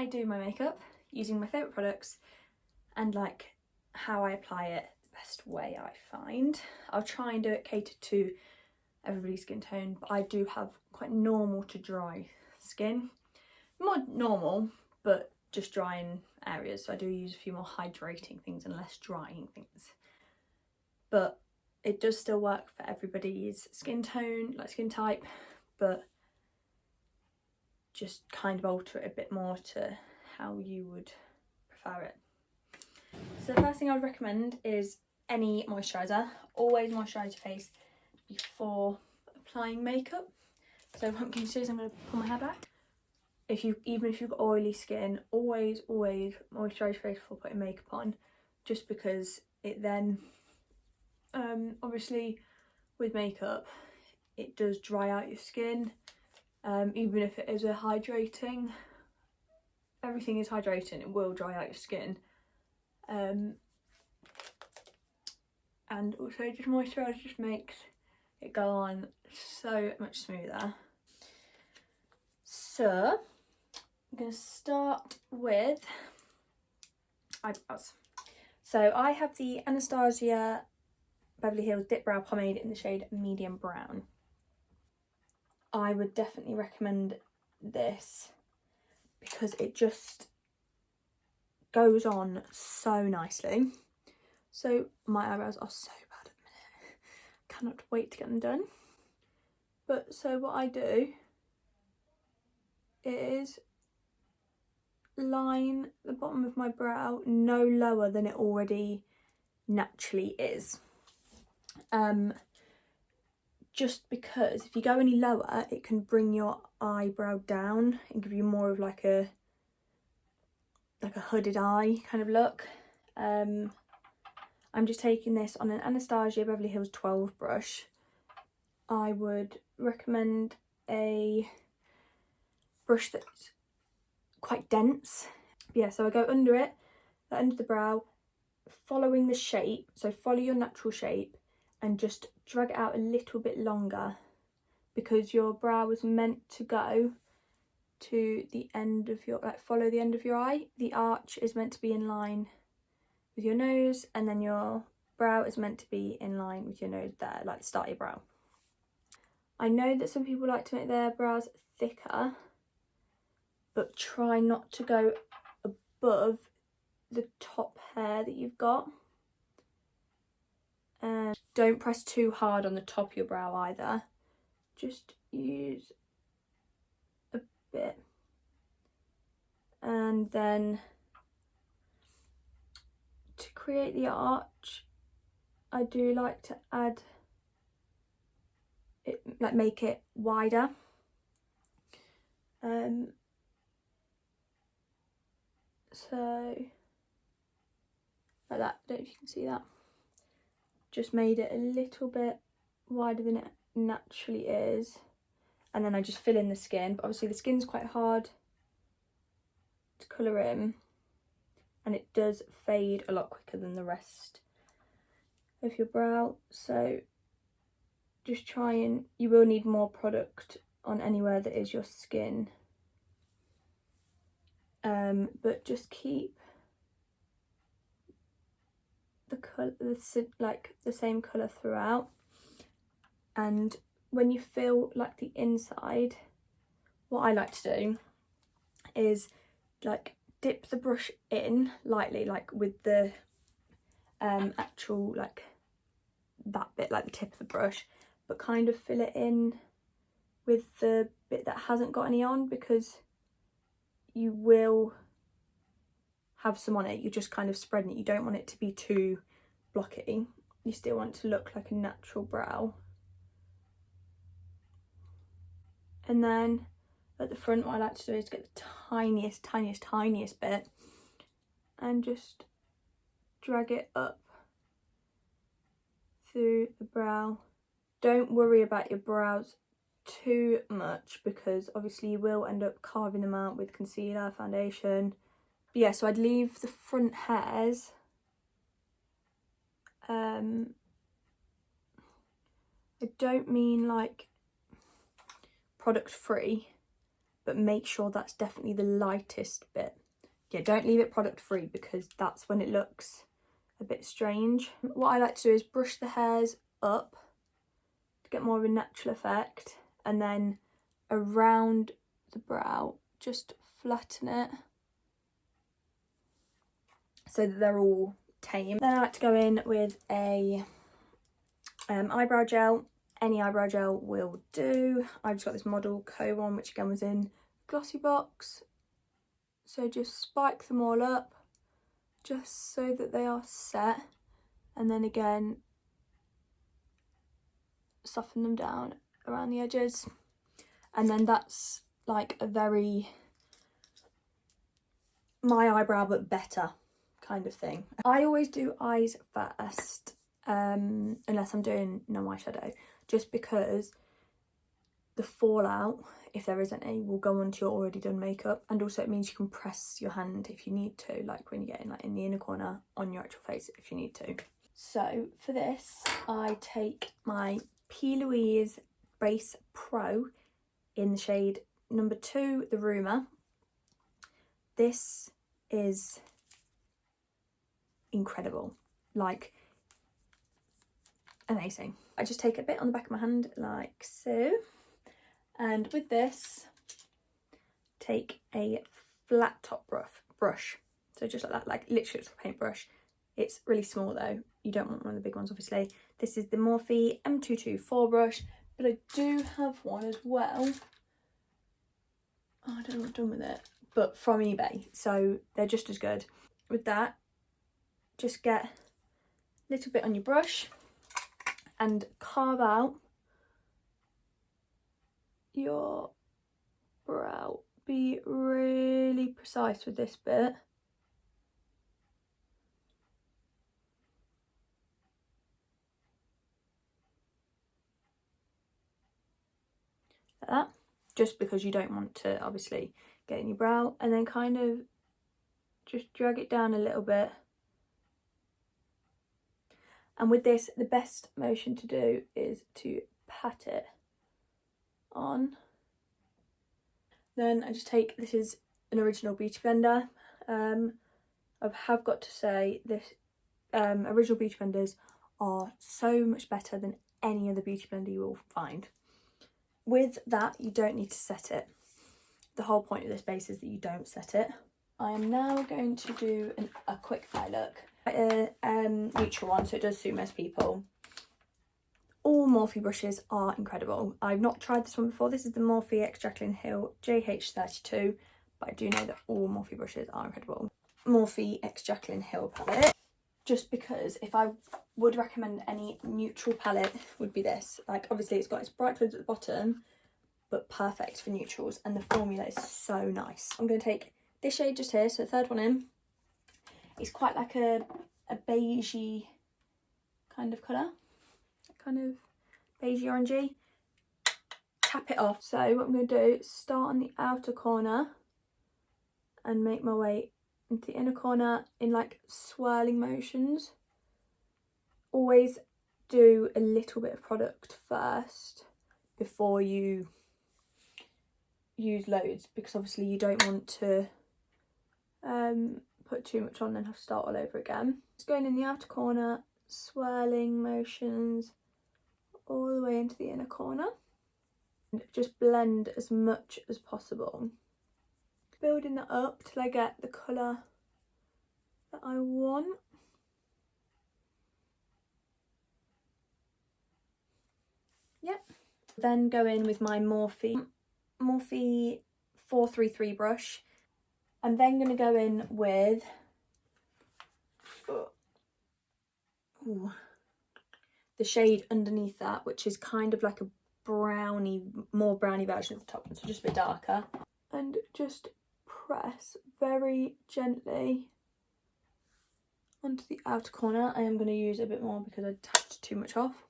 I do my makeup using my favourite products and like how I apply it the best way I find. I'll try and do it catered to everybody's skin tone, but I do have quite normal to dry skin. More normal, but just dry in areas, so I do use a few more hydrating things and less drying things. But it does still work for everybody's skin tone, like skin type, but just kind of alter it a bit more to how you would prefer it. So the first thing I would recommend is any moisturiser. Always moisturise your face before applying makeup. So what I'm going to do is I'm going to pull my hair back. Even if you've got oily skin, always moisturise your face before putting makeup on, just because it then obviously with makeup it does dry out your skin. Even if it is a hydrating, everything is hydrating, it will dry out your skin. And also just moisturiser just makes it go on so much smoother. So I'm going to start with eyebrows. So I have the Anastasia Beverly Hills Dipbrow Pomade in the shade Medium Brown. I would definitely recommend this because it just goes on so nicely. So my eyebrows are so bad at the minute. Cannot wait to get them done. But so what I do is line the bottom of my brow no lower than it already naturally is. Just because if you go any lower, it can bring your eyebrow down and give you more of like a hooded eye kind of look. I'm just taking this on an Anastasia Beverly Hills 12 brush. I would recommend a brush that's quite dense. Yeah, so I go under it, under the brow, following the shape. So follow your natural shape and just drag it out a little bit longer, because your brow is meant to go to the end of your, like follow the end of your eye. The arch is meant to be in line with your nose, and then your brow is meant to be in line with your nose there, like the start of your brow. I know that some people like to make their brows thicker, but try not to go above the top hair that you've got. And don't press too hard on the top of your brow either. Just use a bit. And then to create the arch, I do like to add it, like make it wider. So like that, I don't know if you can see that. Just made it a little bit wider than it naturally is, and then I just fill in the skin. But obviously the skin's quite hard to colour in, and it does fade a lot quicker than the rest of your brow. So just try and, you will need more product on anywhere that is your skin, but just keep the colour, like the same colour throughout. And when you feel like the inside, what I like to do is like dip the brush in lightly, like with the actual, like that bit, like the tip of the brush, but kind of fill it in with the bit that hasn't got any on, because you will have some on it. You're just kind of spreading it. You don't want it to be too blocky. You still want it to look like a natural brow. And then at the front, what I like to do is get the tiniest bit and just drag it up through the brow. Don't worry about your brows too much, because obviously you will end up carving them out with concealer, foundation. But yeah, so I'd leave the front hairs I don't mean like product free, but make sure that's definitely the lightest bit. Yeah, don't leave it product free because that's when it looks a bit strange. What I like to do is brush the hairs up to get more of a natural effect, and then around the brow just flatten it so that they're all tame. Then I like to go in with a eyebrow gel. Any eyebrow gel will do. I've just got this model Co one, which again was in glossy box. So just spike them all up just so that they are set, and then again soften them down around the edges, and then that's like a very my eyebrow but better kind of thing. I always do eyes first, unless I'm doing no eyeshadow, just because the fallout, if there isn't any, will go onto your already done makeup, and also it means you can press your hand if you need to, like when you get in like in the inner corner on your actual face if you need to. So for this I take my PLOUISE Base Pro in the shade number 2, the Rumour. This is incredible, like amazing. I just take a bit on the back of my hand like so, and with this take a flat top brush, so just like that, like literally it's a paintbrush. It's really small though, you don't want one of the big ones obviously. This is the Morphe M224 brush, but I do have one as well. Oh, I don't know what I've done with it, but from eBay, so they're just as good. With that, just get a little bit on your brush and carve out your brow. Be really precise with this bit. Like that, just because you don't want to obviously get in your brow, and then kind of just drag it down a little bit. And with this, the best motion to do is to pat it on. Then I just take, this is an original beauty blender. I have got to say this original beauty blenders are so much better than any other beauty blender you will find. With that, you don't need to set it. The whole point of this base is that you don't set it. I am now going to do a quick eye look. A neutral one, so it does suit most people. All Morphe brushes are incredible. I've not tried this one before. This is the Morphe x Jaclyn Hill JH32, but I do know that all Morphe brushes are incredible. Morphe x Jaclyn Hill palette, just because if I would recommend any neutral palette, would be this. Like obviously it's got its bright colours at the bottom, but perfect for neutrals, and the formula is so nice. I'm going to take this shade just here, so the third one in. It's quite like a beigey kind of colour, kind of beigey orangey. Tap it off. So what I'm going to do is start on the outer corner and make my way into the inner corner in like swirling motions. Always do a little bit of product first before you use loads, because obviously you don't want to put too much on and have to start all over again. Just going in the outer corner, swirling motions all the way into the inner corner, and just blend as much as possible, building that up till I get the colour that I want. Yep. Then go in with my Morphe 433 brush. I'm then going to go in with the shade underneath that, which is kind of like a brownie, more brownie version of the top one, so just a bit darker. And just press very gently onto the outer corner. I am going to use a bit more because I tapped too much off.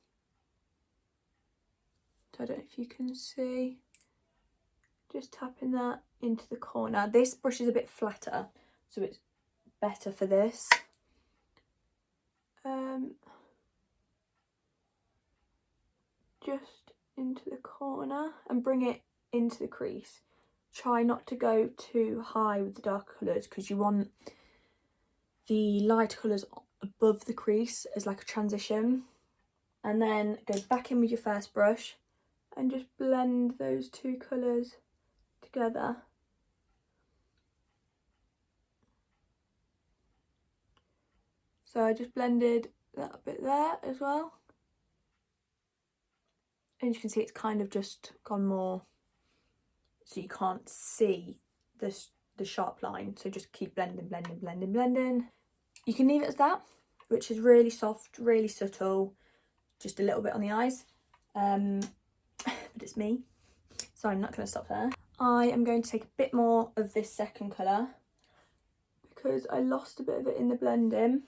So I don't know if you can see. Just tapping that into the corner. This brush is a bit flatter, so it's better for this. Just into the corner and bring it into the crease. try not to go too high with the darker colours, because you want the light colours above the crease as like a transition. And then go back in with your first brush and just blend those two colours together. So I just blended that bit there as well. And you can see it's kind of just gone more, so you can't see the sharp line. So just keep blending, blending, blending, blending. You can leave it as that, which is really soft, really subtle, just a little bit on the eyes. But it's me, so I'm not going to stop there. I am going to take a bit more of this second colour because I lost a bit of it in the blending.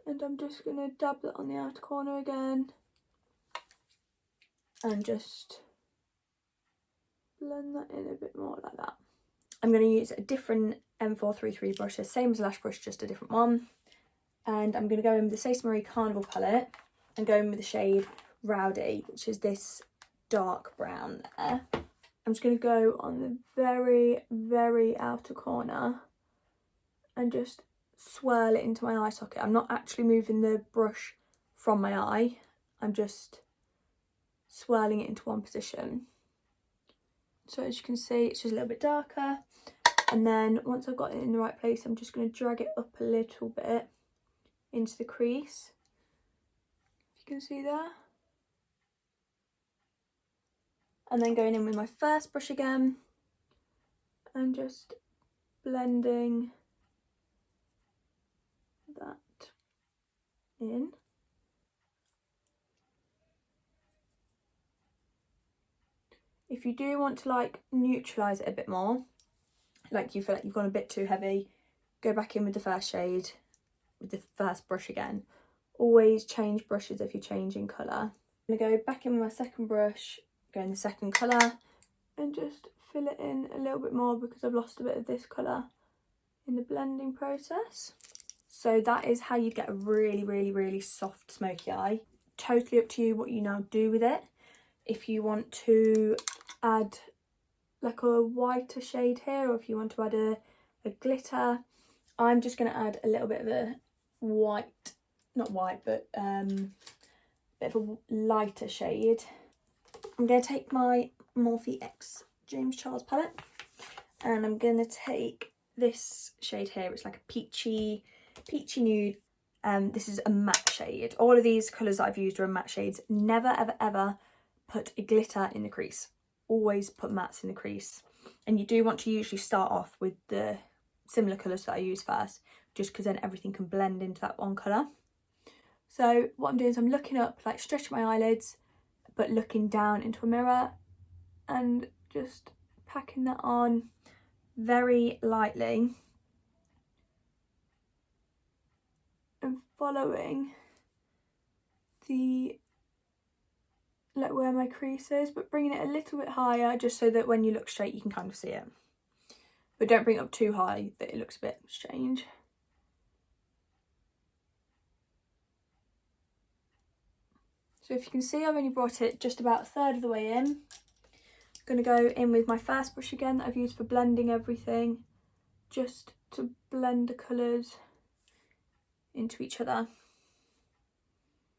And I'm just going to dab that on the outer corner again. And just blend that in a bit more like that. I'm going to use a different M433 brush, the same as Lash Brush, just a different one. And I'm going to go in with the Stacey Marie Carnival palette and go in with the shade Rowdy, which is this dark brown there. I'm just going to go on the very, very outer corner and just swirl it into my eye socket. I'm not actually moving the brush from my eye, I'm just swirling it into one position. So as you can see, it's just a little bit darker. And then once I've got it in the right place, I'm just going to drag it up a little bit into the crease. If you can see there. And then going in with my first brush again and just blending that in. If you do want to like neutralise it a bit more, like you feel like you've gone a bit too heavy, go back in with the first shade, with the first brush again. Always change brushes if you're changing colour. I'm going to go back in with my second brush, go in the second colour, and just fill it in a little bit more because I've lost a bit of this colour in the blending process. So that is how you get a really, really, really soft smoky eye. Totally up to you what you now do with it. If you want to add like a whiter shade here, or if you want to add a glitter, I'm just going to add a little bit of a white, not white, but bit of a lighter shade. I'm going to take my Morphe X James Charles palette and I'm going to take this shade here. It's like a peachy nude. This is a matte shade. All of these colours that I've used are matte shades. Never, ever, ever put a glitter in the crease. Always put mattes in the crease. And you do want to usually start off with the similar colours that I use first, just because then everything can blend into that one colour. So what I'm doing is I'm looking up, like stretching my eyelids, but looking down into a mirror and just packing that on very lightly and following the, like where my crease is, but bringing it a little bit higher just so that when you look straight you can kind of see it. But don't bring it up too high that it looks a bit strange. So if you can see, I've only brought it just about a third of the way in. I'm going to go in with my first brush again that I've used for blending everything, just to blend the colours into each other.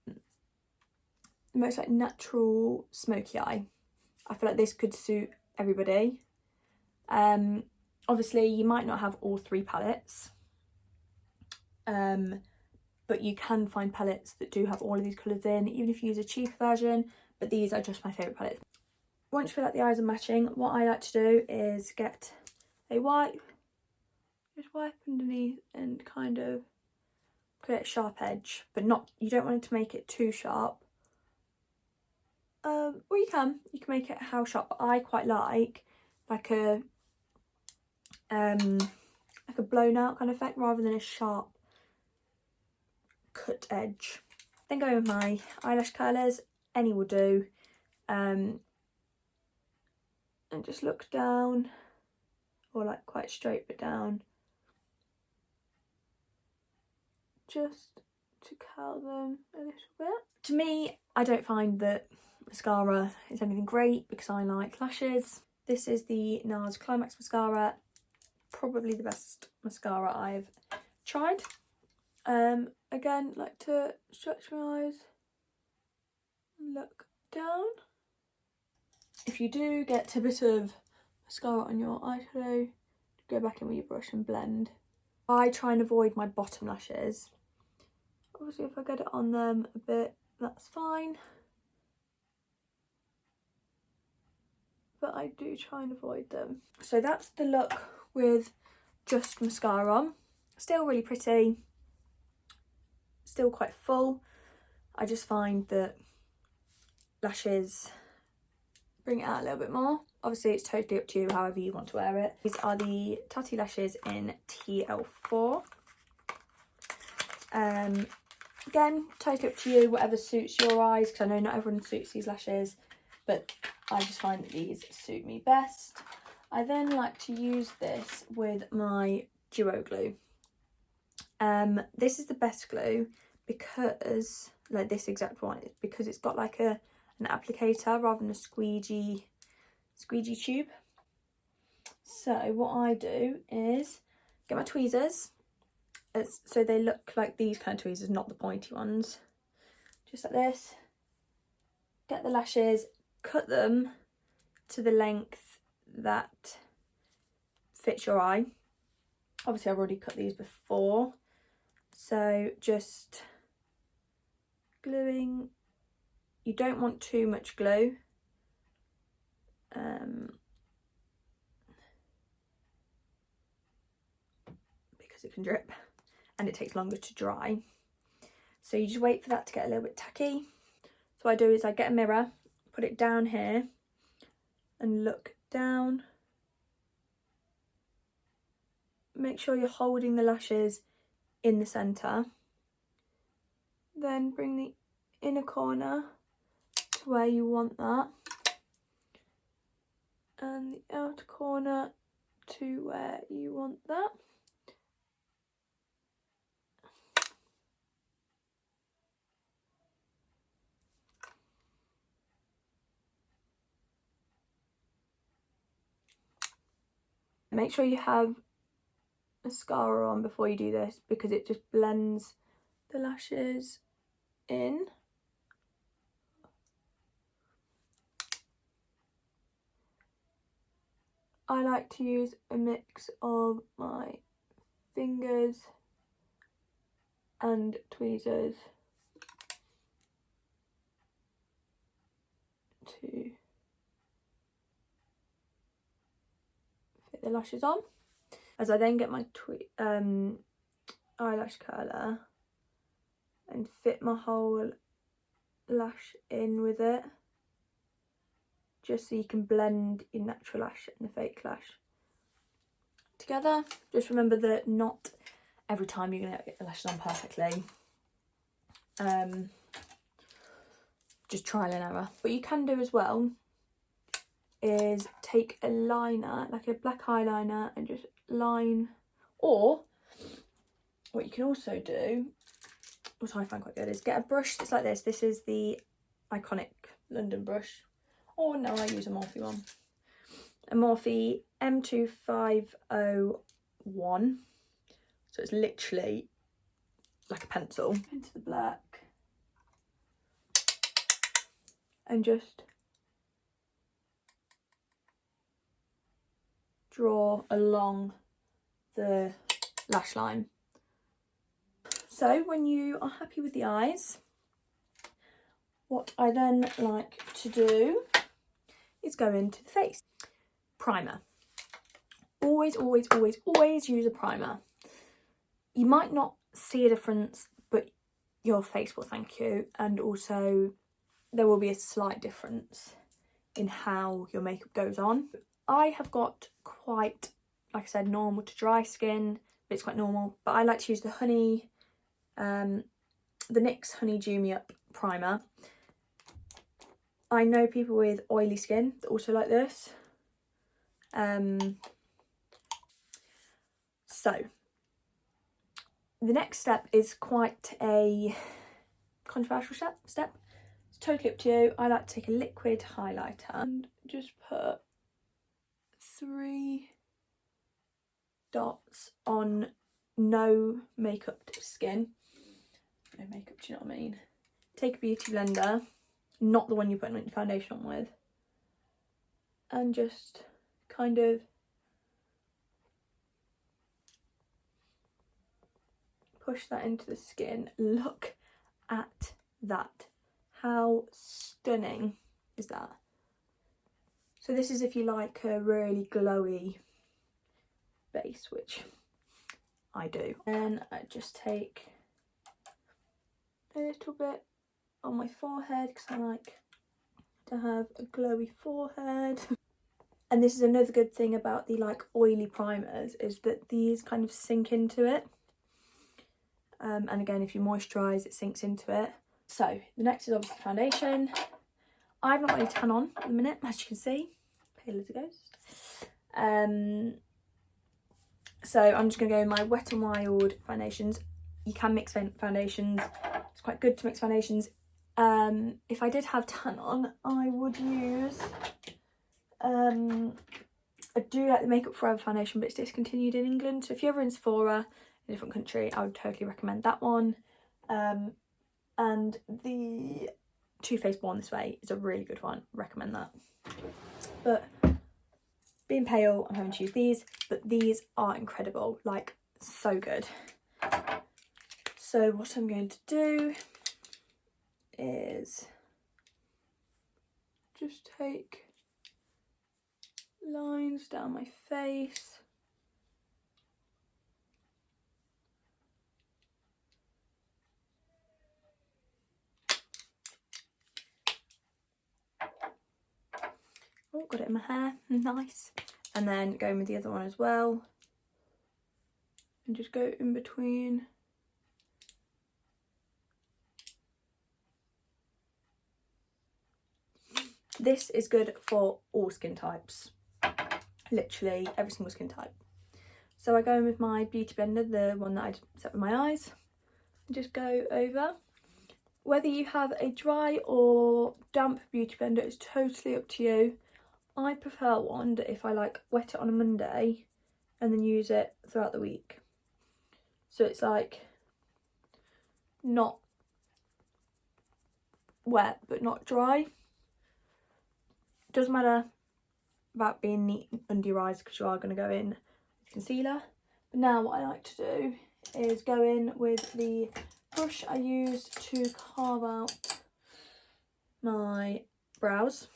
The most like natural smoky eye. I feel like this could suit everybody. Obviously you might not have all three palettes, but you can find palettes that do have all of these colours in, even if you use a cheaper version, but these are just my favourite palettes. Once you feel like the eyes are matching, what I like to do is get a wipe, just wipe underneath and kind of create a sharp edge, but not, you don't want it to make it too sharp. Or you can make it how sharp, but I quite like a blown out kind of effect rather than a sharp cut edge. Then go with my eyelash curlers, any will do, and just look down, or like quite straight but down, just to curl them a little bit. To me, I don't find that mascara is anything great because I like lashes. This is the NARS Climax Mascara. Probably the best mascara I've tried. Again, like to stretch my eyes and look down. If you do get a bit of mascara on your eyeshadow, go back in with your brush and blend. I try and avoid my bottom lashes. Obviously if I get it on them a bit, that's fine. But I do try and avoid them. So that's the look with just mascara on. Still really pretty. Still quite full. I just find that lashes bring it out a little bit more. Obviously it's totally up to you however you want to wear it. These are the Tatti lashes in TL4. Again, totally up to you, whatever suits your eyes, because I know not everyone suits these lashes, but I just find that these suit me best. I then like to use this with my duo glue. This is the best glue because, like this exact one, because it's got like an applicator rather than a squeegee tube. So what I do is get my tweezers. So they look like these kind of tweezers, not the pointy ones. Just like this. Get the lashes, cut them to the length that fits your eye. Obviously I've already cut these before. So just gluing. You don't want too much glue. Because it can drip and it takes longer to dry. So you just wait for that to get a little bit tacky. So what I do is I get a mirror, put it down here and look down. Make sure you're holding the lashes in the centre. Then bring the inner corner to where you want that. And the outer corner to where you want that. Make sure you have mascara on before you do this because it just blends the lashes in. I like to use a mix of my fingers and tweezers to fit the lashes on. As I then get my eyelash curler and fit my whole lash in with it, just so you can blend your natural lash and the fake lash together. Just remember that not every time you're going to get the lashes on perfectly. Just trial and error. What you can do as well is take a liner, like a black eyeliner, and just line. Or what you can also do, what I find quite good, is get a brush that's like this. This is the iconic London brush. Or no, I use a Morphe one. A Morphe M2501. So it's literally like a pencil. Into the black. And just draw along the lash line. So when you are happy with the eyes, what I then like to do is go into the face. Primer. Always, always, always, always use a primer. You might not see a difference, but your face will thank you. And also there will be a slight difference in how your makeup goes on. I have got quite, like I said, normal to dry skin, but it's quite normal. But I like to use the Honey, the NYX Honey Dew Me Up primer. I know people with oily skin that also like this. So the next step is quite a controversial step. It's totally up to you. I like to take a liquid highlighter and just put 3 dots on no makeup skin. No makeup, do you know what I mean? Take a beauty blender, not the one you're putting your foundation on with, and just kind of push that into the skin. Look at that. How stunning is that? So this is if you like a really glowy base, which I do. And I just take a little bit on my forehead because I like to have a glowy forehead. And this is another good thing about the like oily primers, is that these kind of sink into it. And again, if you moisturise, it sinks into it. So the next is obviously foundation. I've not got any tan on at the minute, as you can see. Pale as a ghost. So I'm just going to go in my Wet n Wild foundations. You can mix foundations. It's quite good to mix foundations. If I did have tan on, I would use... I do like the Makeup Forever foundation, but it's discontinued in England. So if you're ever in Sephora, in a different country, I would totally recommend that one. And the Too Faced Born This Way is a really good one. Recommend that. But being pale, I'm having to use these, but these are incredible, like so good. So what I'm going to do is just take lines down my face. Oh, got it in my hair, nice. And then go in with the other one as well. And just go in between. This is good for all skin types. Literally every single skin type. So I go in with my beauty blender, the one that I set with my eyes, and just go over. Whether you have a dry or damp beauty blender is totally up to you. I prefer one that if I like wet it on a Monday and then use it throughout the week. So it's like not wet but not dry. Doesn't matter about being neat under your eyes because you are going to go in with concealer. But now what I like to do is go in with the brush I used to carve out my brows.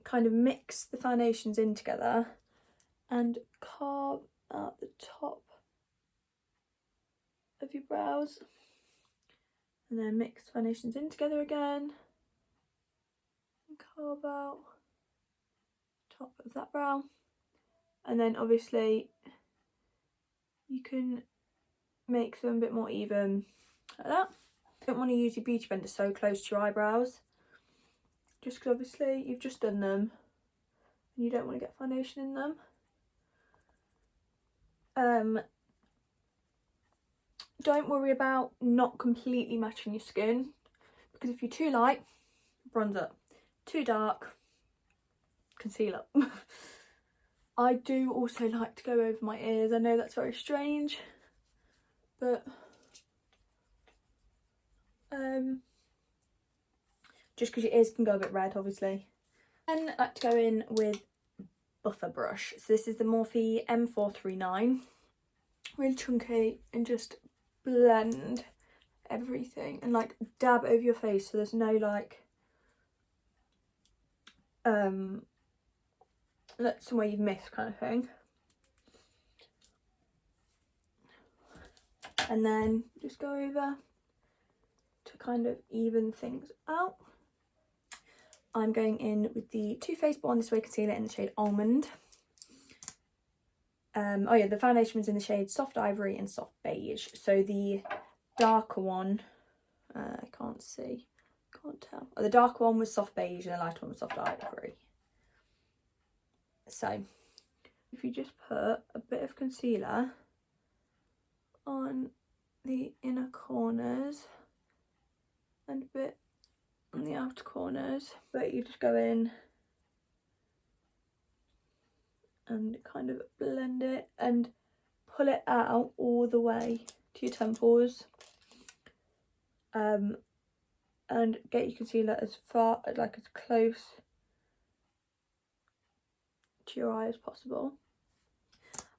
Kind of mix the foundations in together and carve out the top of your brows. And then mix the foundations in together again. And carve out top of that brow, and then obviously you can make them a bit more even like that. You don't want to use your beauty blender so close to your eyebrows, just because obviously you've just done them and you don't want to get foundation in them. Don't worry about not completely matching your skin, because if you're too light, bronze up, too dark, concealer. I do also like to go over my ears. I know that's very strange, but just because your ears can go a bit red, obviously. Then I like to go in with buffer brush. So this is the Morphe M439, really chunky, and just blend everything and like dab over your face, so there's no like that's somewhere you've missed kind of thing. And then just go over to kind of even things out. I'm going in with the Too Faced Born This Way concealer in the shade Almond. Oh yeah, the foundation was in the shade Soft Ivory and Soft Beige. So the darker one, I can't see, can't tell. Oh, the darker one was Soft Beige and the lighter one was Soft Ivory. So if you just put a bit of concealer on the inner corners and a bit on the outer corners, but you just go in blend it and pull it out all the way to your temples. And get your concealer as far, like as close to your eye as possible.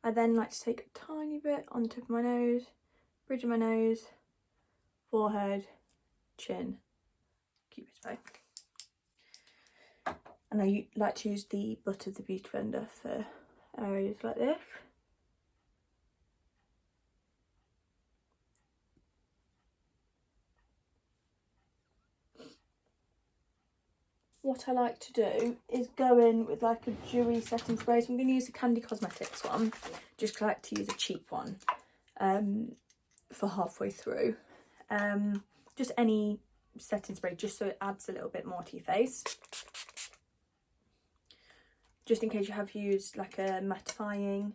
I then like to take a tiny bit on the tip of my nose, bridge of my nose, forehead, chin, keep it back. And I like to use the butt of the Beauty Blender for areas like this. What I like to do is go in with like a dewy setting spray. So I'm going to use the Candy Cosmetics one, just 'cause I like to use a cheap one for halfway through. Just any setting spray, just so it adds a little bit more to your face. Just in case you have used like a mattifying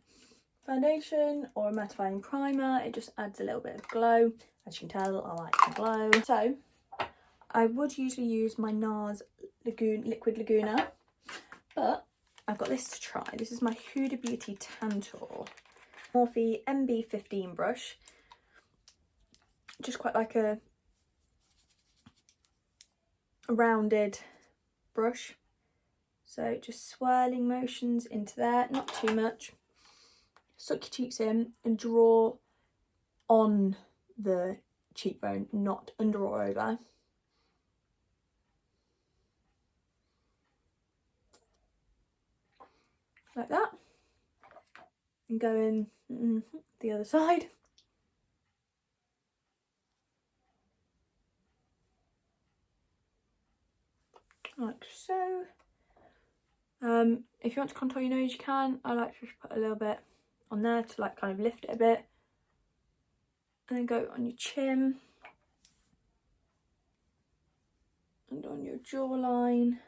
foundation or a mattifying primer, it just adds a little bit of glow. As you can tell, I like the glow. So I would usually use my NARS Liquid Laguna, but I've got this to try. This is my Huda Beauty Tantour Morphe MB15 brush. Just quite like a rounded brush. So just swirling motions into there, not too much. Suck your cheeks in and draw on the cheekbone, not under or over. Like that. And go in the other side. Like so. If you want to contour your nose, you can. I like to just put a little bit on there to like kind of lift it a bit. And then go on your chin. And on your jawline.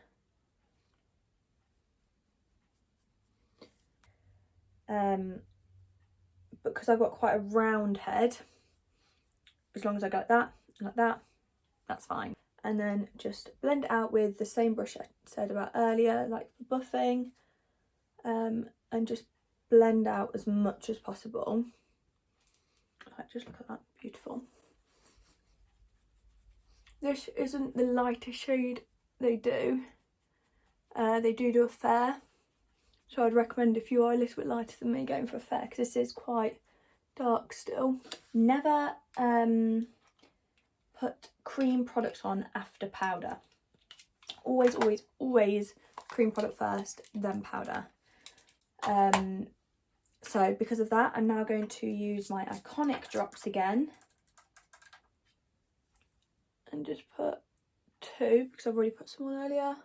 Because I've got quite a round head, as long as I go like that, that's fine. And then just blend it out with the same brush I said about earlier, like for buffing, and just blend out as much as possible. Like, just look at that, beautiful. This isn't the lightest shade they do. They do a fair. So I'd recommend, if you are a little bit lighter than me, going for a fair, because this is quite dark still. Never put cream products on after powder. Always, always, always cream product first, then powder. So because of that, I'm now going to use my Iconic drops again. And just put 2, because I've already put some on earlier.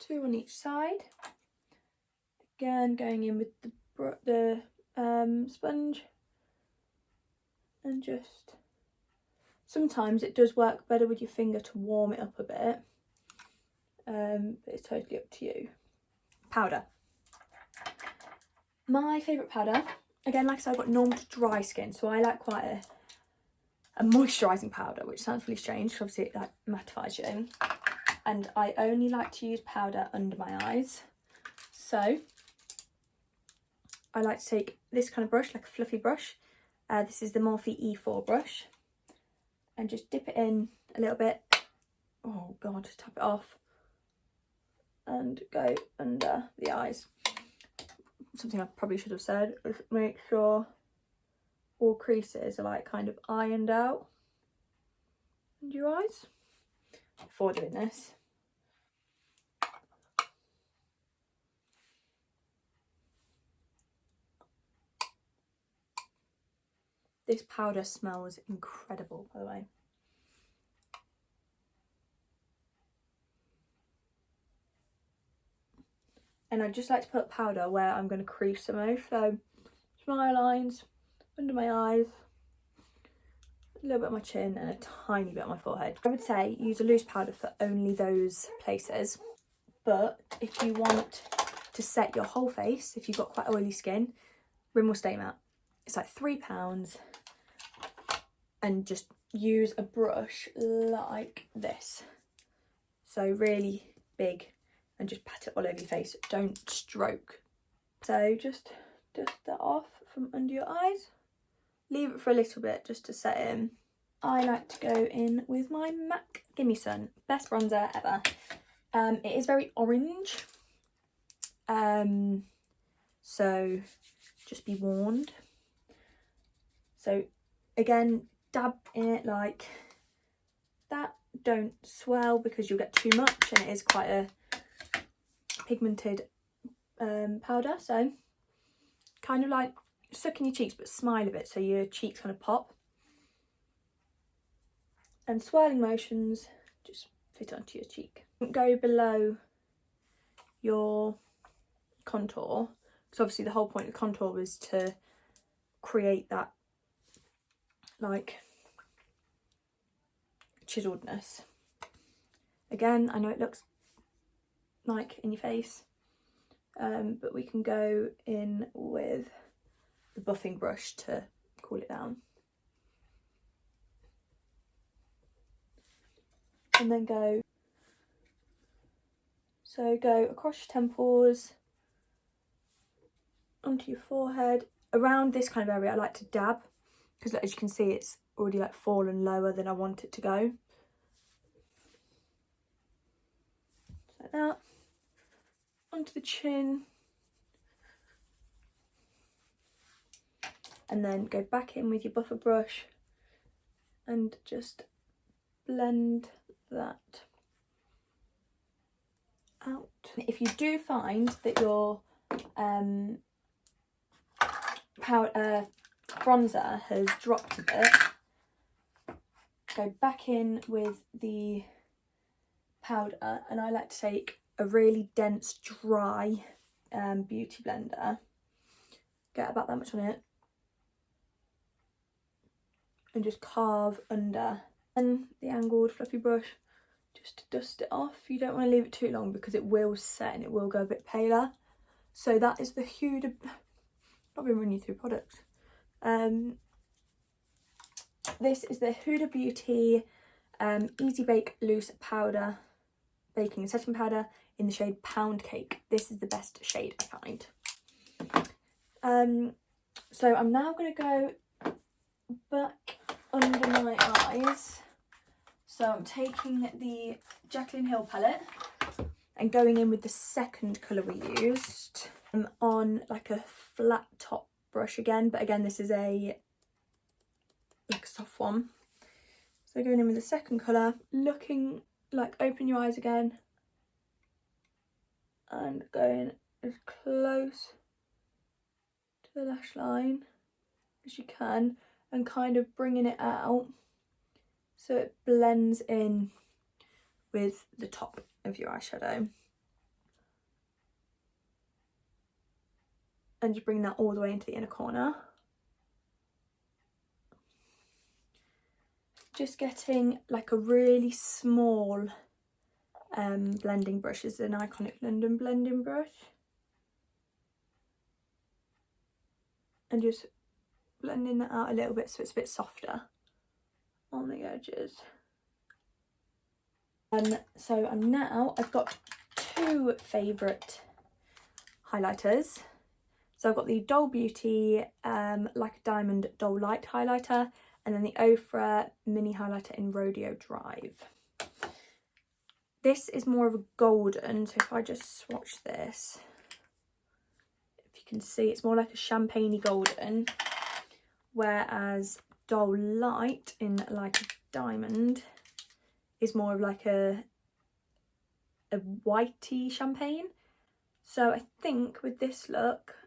2 on each side. Again, going in with the sponge, and just, sometimes it does work better with your finger to warm it up a bit, but it's totally up to you. Powder. My favourite powder, again, like I said, I've got normal to dry skin, so I like quite a moisturising powder, which sounds really strange, because obviously it like mattifies you, and I only like to use powder under my eyes. So I like to take this kind of brush, like a fluffy brush. This is the Morphe E4 brush. And just dip it in a little bit. Oh God, just tap it off. And go under the eyes. Something I probably should have said is make sure all creases are like kind of ironed out under your eyes before doing this. This powder smells incredible, by the way. And I just like to put powder where I'm going to crease the most. So smile lines, under my eyes, a little bit on my chin, and a tiny bit on my forehead. I would say use a loose powder for only those places. But if you want to set your whole face, if you've got quite oily skin, Rimmel Stay Matte. It's like £3. And just use a brush like this. So really big, and just pat it all over your face. Don't stroke. So just dust that off from under your eyes. Leave it for a little bit just to set in. I like to go in with my MAC Gimme Sun, best bronzer ever. It is very orange, so just be warned. So again, dab in it like that. Don't swell because you'll get too much, and it is quite a pigmented powder. So kind of like suck in your cheeks but smile a bit so your cheeks kind of pop. And swirling motions just fit onto your cheek. Go below your contour, because obviously the whole point of contour was to create that like chiseledness. Again, I know it looks like in your face, but we can go in with the buffing brush to cool it down. And then go across your temples, onto your forehead. Around this kind of area I like to dab, because as you can see it's already like fallen lower than I want it to go. Like that. Onto the chin. And then go back in with your buffer brush and just blend that out. If you do find that your bronzer has dropped a bit, go back in with the powder, and I like to take a really dense dry beauty blender, get about that much on it, and just carve under. And the angled fluffy brush just to dust it off. You don't want to leave it too long because it will set and it will go a bit paler. So that is the Huda, not been running you through products. This is the Huda Beauty Easy Bake Loose Powder Baking and Setting Powder in the shade Pound Cake. This is the best shade I find. So I'm now going to go back under my eyes. So I'm taking the Jaclyn Hill palette and going in with the second colour we used on like a flat top brush again, but again this is a like a soft one. So going in with the second colour, looking like, open your eyes again and going as close to the lash line as you can and kind of bringing it out so it blends in with the top of your eyeshadow. And you bring that all the way into the inner corner. Just getting like a really small blending brush. This is an Iconic London blending brush. And just blending that out a little bit so it's a bit softer on the edges. So I've got two favourite highlighters. So I've got the Doll Beauty Like a Diamond Doll Light highlighter, and then the Ofra mini highlighter in Rodeo Drive. This is more of a golden, so if I just swatch this, if you can see, it's more like a champagne-y golden, whereas Doll Light in Like a Diamond is more of like a whitey champagne. So I think with this look,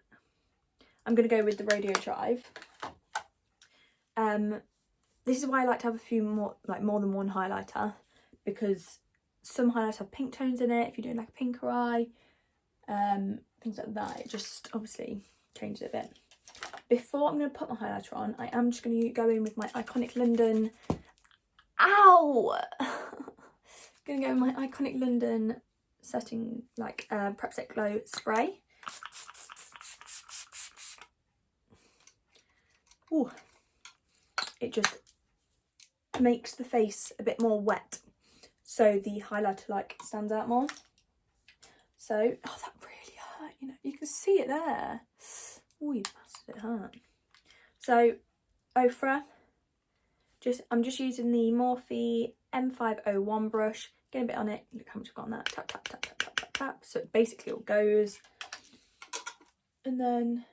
I'm going to go with the Rodeo Drive. This is why I like to have a few more, like more than one highlighter, because some highlights have pink tones in it. If you're doing like a pinker eye, things like that, it just obviously changes it a bit. Before I'm going to put my highlighter on, I am just going to go in with my Iconic London, going to go with my Iconic London setting, like Prep Set Glow spray. Ooh, it just makes the face a bit more wet, so the highlighter like stands out more. So, oh, that really hurt, you know, you can see it there. Oh, you bastard, it hurt. So, Ofra. I'm just using the Morphe M501 brush. Get a bit on it. Look how much I've got on that. Tap, tap, tap, tap, tap, tap, tap. So it basically all goes. And then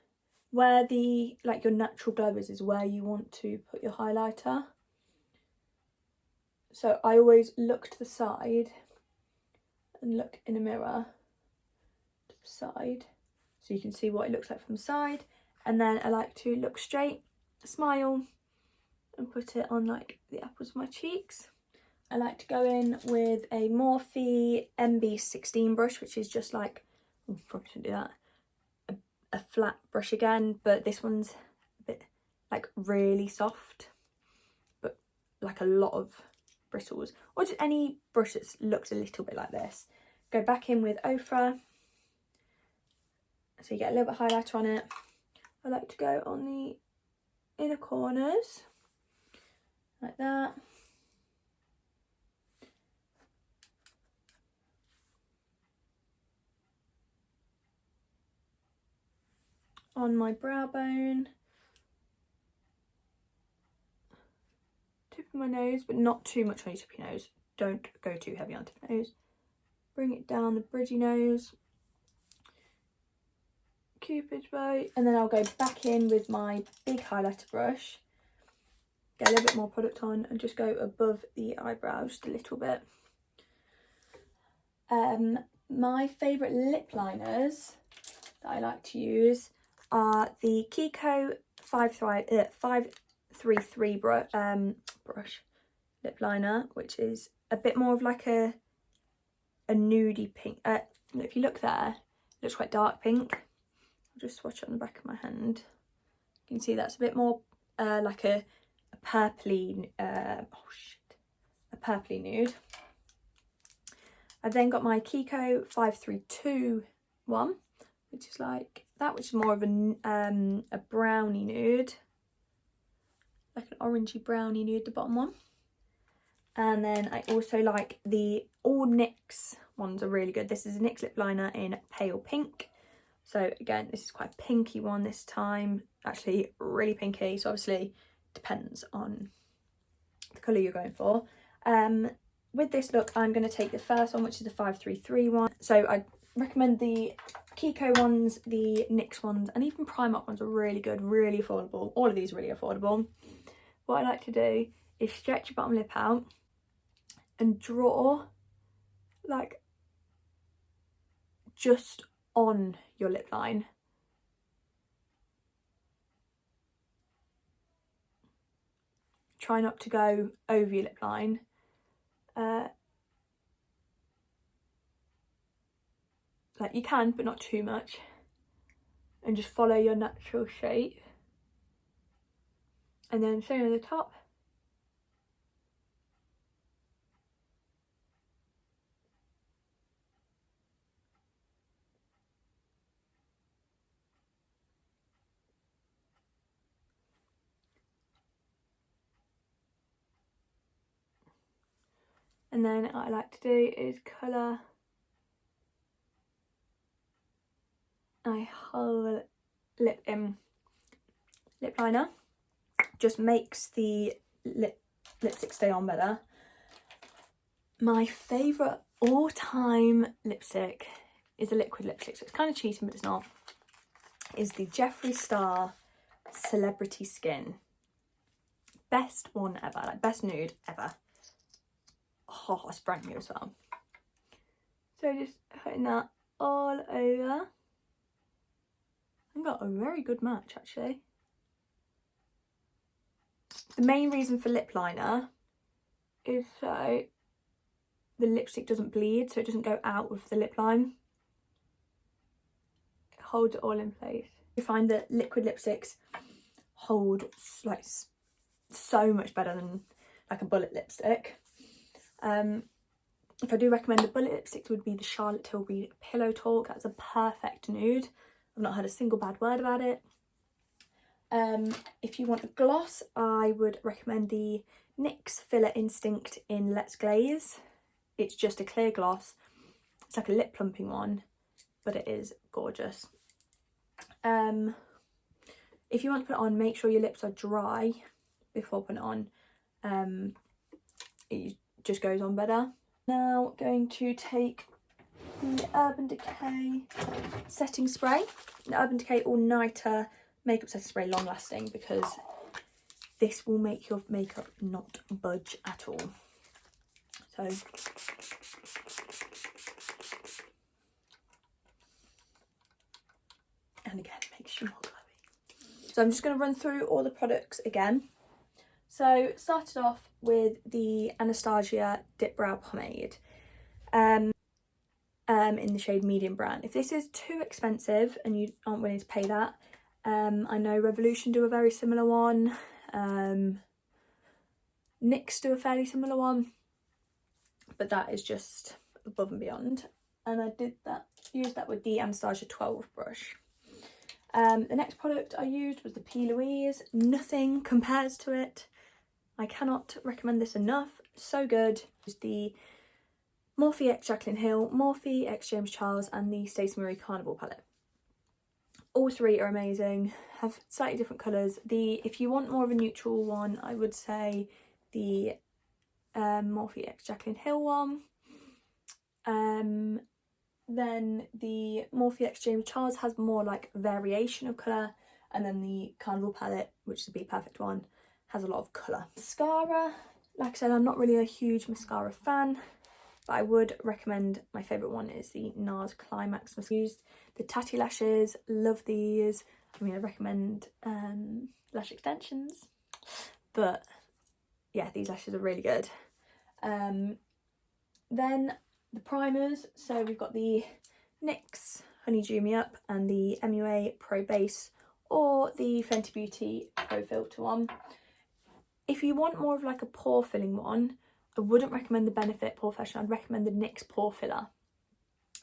where the, like, your natural glow is where you want to put your highlighter. So I always look to the side and look in a mirror to the side so you can see what it looks like from the side. And then I like to look straight, smile, and put it on like the apples of my cheeks. I like to go in with a Morphe MB16 brush, which is just like, oh, probably shouldn't do that, a flat brush again, but this one's a bit like really soft, but like a lot of bristles, or just any brush that looks a little bit like this. Go back in with Ofra, so you get a little bit of highlighter on it. I like to go on the inner corners, like that. On my brow bone. Tip of my nose, but not too much on your tip of your nose. Don't go too heavy on the tip of the nose. Bring it down the bridgy nose. Cupid's bow. And then I'll go back in with my big highlighter brush. Get a little bit more product on and just go above the eyebrow just a little bit. My favourite lip liners that I like to use are the Kiko 533 brush lip liner, which is a bit more of like a nudie pink. If you look there, it looks quite dark pink. I'll just swatch it on the back of my hand. You can see that's a bit more like a purpley, a purpley nude. I've then got my Kiko 532 one, which is like that, which is more of a brownie nude, like an orangey brownie nude, the bottom one. And then I also like the all NYX ones are really good. This is a NYX lip liner in pale pink. So again, this is quite a pinky one this time, actually really pinky. So obviously depends on the colour you're going for. With this look, I'm going to take the first one, which is the 533 one. So I recommend the Kiko ones, the NYX ones, and even Primark ones are really good, really affordable. All of these are really affordable. What I like to do is stretch your bottom lip out and draw like just on your lip line. Try not to go over your lip line. Like you can, but not too much. And just follow your natural shape. And then same on the top. And then what I like to do is colour my whole lip in lip liner. Just makes the lipstick stay on better. My favourite all-time lipstick is a liquid lipstick, so it's kind of cheating, but it's not. Is the Jeffree Star Celebrity Skin. Best one ever, like best nude ever. Oh, it's brand new as well. So just putting that all over. I've got a very good match actually. The main reason for lip liner is so the lipstick doesn't bleed, so it doesn't go out with the lip line. It holds it all in place. You find that liquid lipsticks hold like so much better than like a bullet lipstick. If I do recommend a bullet lipstick, it would be the Charlotte Tilbury Pillow Talk. That's a perfect nude. I've not heard a single bad word about it. If you want a gloss, I would recommend the NYX Filler Instinct in Let's Glaze. It's just a clear gloss. It's like a lip plumping one, but it is gorgeous. if you want to put it on, make sure your lips are dry before putting it on. It just goes on better. Now going to take the Urban Decay setting spray, the Urban Decay All Nighter makeup setting spray, long lasting, because this will make your makeup not budge at all. So and again, makes you more glowy. So I'm just going to run through all the products again. So started off with the Anastasia Dipbrow Pomade in the shade Medium Brown. If this is too expensive and you aren't willing to pay that, I know Revolution do a very similar one. NYX do a fairly similar one, but that is just above and beyond. And I used that with the Anastasia 12 brush. The next product I used was the PLOUISE. Nothing compares to it. I cannot recommend this enough. So good. It's the Morphe x Jaclyn Hill, Morphe x James Charles, and the Stacey Carnival palette. All three are amazing, have slightly different colours. If you want more of a neutral one, I would say the Morphe x Jaclyn Hill one. Then the Morphe x James Charles has more like variation of colour, and then the Carnival palette, which is the BPerfect one, has a lot of colour. Mascara, like I said, I'm not really a huge mascara fan, but I would recommend, my favourite one is the NARS Climax Mascara. Used the Tatty Lashes, love these. I mean, I recommend lash extensions, but yeah, these lashes are really good. Then the primers, so we've got the NYX Honeydew Me Up and the MUA Pro Base, or the Fenty Beauty Pro Filtr one. If you want more of like a pore filling one, I wouldn't recommend the Benefit Pore Professional. I'd recommend the NYX Pore Filler.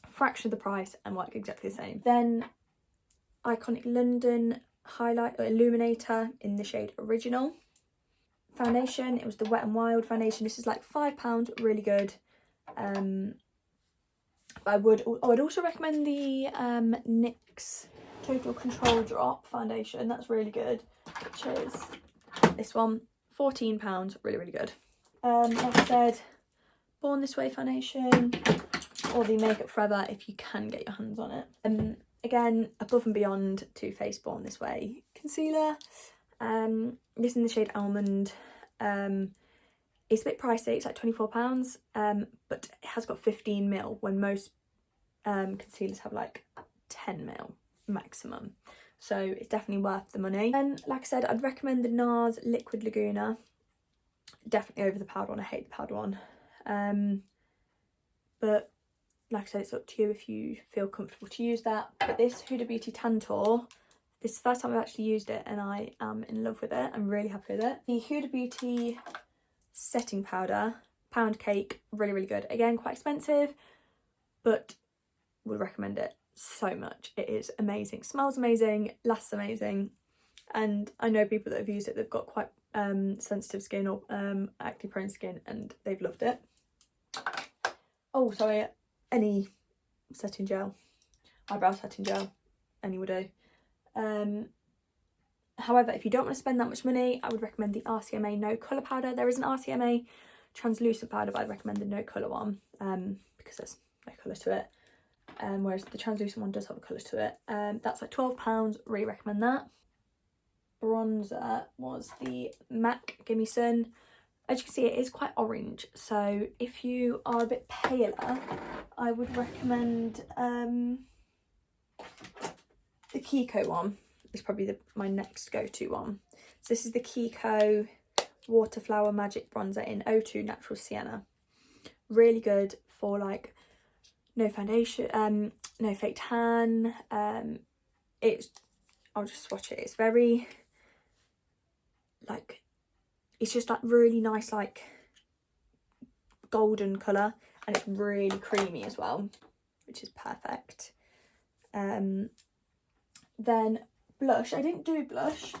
Fraction of the price and work exactly the same. Then Iconic London Highlight or Illuminator in the shade Original. Foundation, it was the Wet n Wild foundation. This is like £5, really good. I'd also recommend the NYX Total Control Drop foundation. That's really good, which is this one, £14, really good. Like I said, Born This Way foundation, or the Makeup Forever if you can get your hands on it. Again, above and beyond Too Faced Born This Way concealer. This in the shade Almond. It's a bit pricey, it's like £24, but it has got 15ml when most concealers have like 10ml maximum. So it's definitely worth the money. And like I said, I'd recommend the NARS Liquid Laguna. Definitely over the powder one. I hate the powder one. But like I said, it's up to you if you feel comfortable to use that. But this Huda Beauty Tantor, this is the first time I've actually used it and I am in love with it. I'm really happy with it. The Huda Beauty setting powder, Pound Cake, really good. Again, quite expensive, but would recommend it so much. It is amazing, smells amazing, lasts amazing, and I know people that have used it, they've got quite sensitive skin or acne prone skin, and they've loved it. Oh, sorry, any setting gel, eyebrow setting gel, any would do. However, if you don't want to spend that much money, I would recommend the RCMA No Colour powder. There is an RCMA translucent powder, but I'd recommend the No Colour one because there's no colour to it. Whereas the translucent one does have a colour to it. That's like £12, really recommend that. Bronzer was the MAC Gimme Sun. As you can see, it is quite orange, so if you are a bit paler, I would recommend the Kiko one. Is probably my next go-to one. So this is the Kiko Waterflower Magic Bronzer in O2 Natural Sienna. Really good for like no foundation, no fake tan. I'll just swatch it. It's very like, it's just like really nice like golden colour, and it's really creamy as well, which is perfect. Then blush, I didn't do blush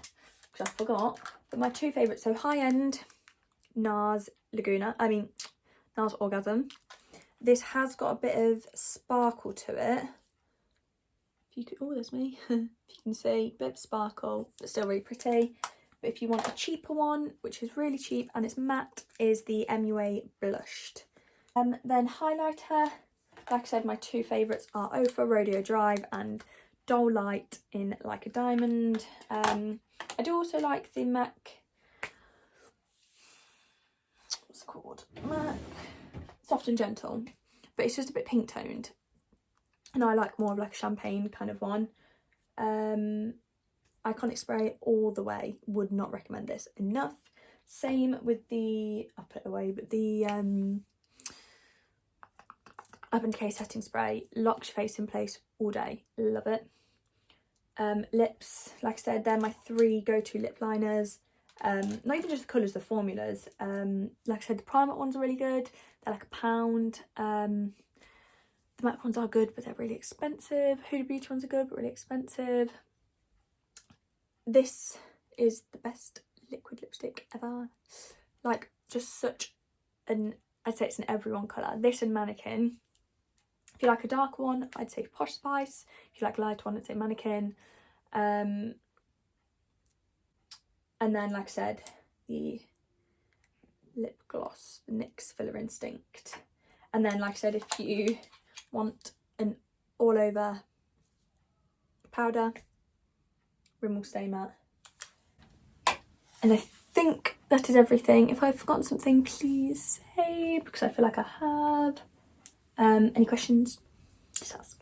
because I forgot, but my two favourites, so high end NARS NARS Orgasm. This has got a bit of sparkle to it, if you could, oh, there's me. If you can see, bit of sparkle, but still really pretty. But if you want a cheaper one, which is really cheap and it's matte, is the MUA Blushed. Then highlighter, like I said, my two favourites are Ophir Rodeo Drive and Dull Light in Like a Diamond. I do also like the MAC, what's it called? MAC Soft and Gentle, but it's just a bit pink toned. And I like more of like a champagne kind of one. Iconic Spray all the way, would not recommend this enough. Same with the, I'll put it away, but the Urban Decay Setting Spray, locks your face in place all day, love it. Lips, like I said, they're my three go-to lip liners. Not even just the colours, the formulas. Like I said, the Primark ones are really good, they're like £1. The MAC ones are good, but they're really expensive. Huda Beauty ones are good, but really expensive. This is the best liquid lipstick ever. Like, just such an, I'd say it's an everyone colour. This and Mannequin. If you like a dark one, I'd say Posh Spice. If you like a light one, I'd say Mannequin. And then, like I said, the lip gloss, the NYX Filler Instinct. And then, like I said, if you want an all-over powder, Rimmel Stay Matte. And I think that is everything. If I've forgotten something, please say, because I feel like I have. Any questions? Just ask.